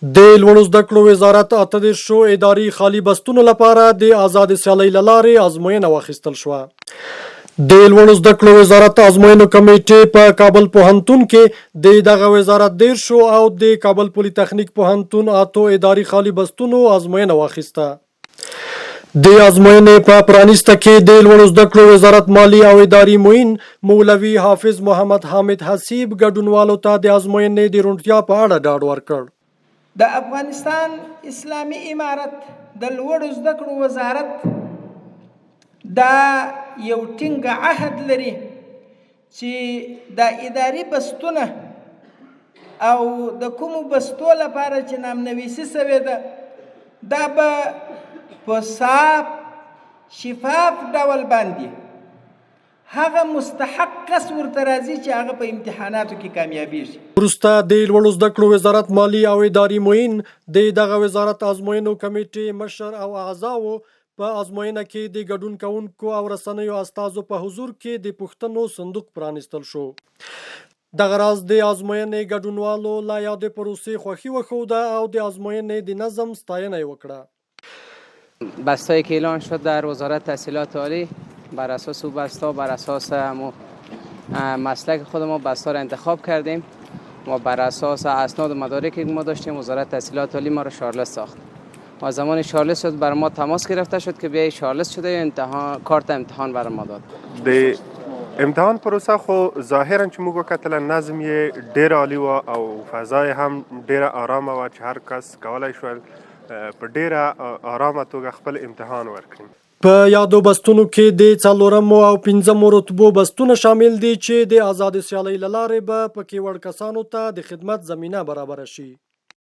د لوړو زده کړو وزارت 38 اداري خالي بستونو لپاره د آزاد سیالۍ له لارې ازموینه واخیستل شوه. د لوړو زده کړو وزارت ازموینو کمیټې په کابل پوهنتون کې د دغه وزارت 10 او د کابل پولی تخنیک پوهنتون 8 اداري خالي بستونو ازموینه واخیسته. د ازموینې په پرانیسته کې د لوړو زده کړو وزارت مالی او اداري معین مولوي حافظ محمد حامد حسیب ګډونوالو ته د ازموینې د روڼتیا په اړه ډاډ ورکړ. د افغانستان اسلامي امارت د لوړو زده کړو وزارت دا یو ټینګ عهد لري چې د اداري بستونه او د کومو بستو لپاره چې نامنویسي سوې ده دا به په صاف شفاف ډول باندې هغه مستحق کس ورته راځي چې هغه په امتحاناتو کې کامیابیږي. وروسته د لوړو زده کړو وزارت مالی او اداري معین د دغه وزارت ازموینو کمیټې مشر او اعضاو په ازموینه کې د ګډون کوونکو او رسنیو استازو په حضور کې د پوښتنو صندوق پرانیستل شو. دغه راز د ازموینې ګډونوالو له یادې پروسې خوښي وښوده او د ازموینې د نظم ستاینه یې وکړه. بستایی که اعلان شد در وزارت تحصیلات عالی بر اساس او بستا بر اساس مسلک خود ما بستا را انتخاب کردیم و بر اساس اسناد و مدارکی که ما داشتیم وزارت تحصیلات عالی ما را شارلست ساخت و زمان شارلست شد بر ما تماس گرفته شد که بیای شارلست شده امتحان کارت امتحان بر ما داد. د امتحان پروسه خو ظاهرا چې موږ وکتل نظم یې ډیر عالی و او فضای هم ډیره آرامه و چې هر کس کولای شول په ډیره آرامه توګه خپل امتحان ورکړي. په یادو بستونو کې د 4 او 5 رتبو بستونه شامل دي چې د آزاد سیالۍ له لارې به پکې وړ کسانو ته د خدمت زمینه برابره شي.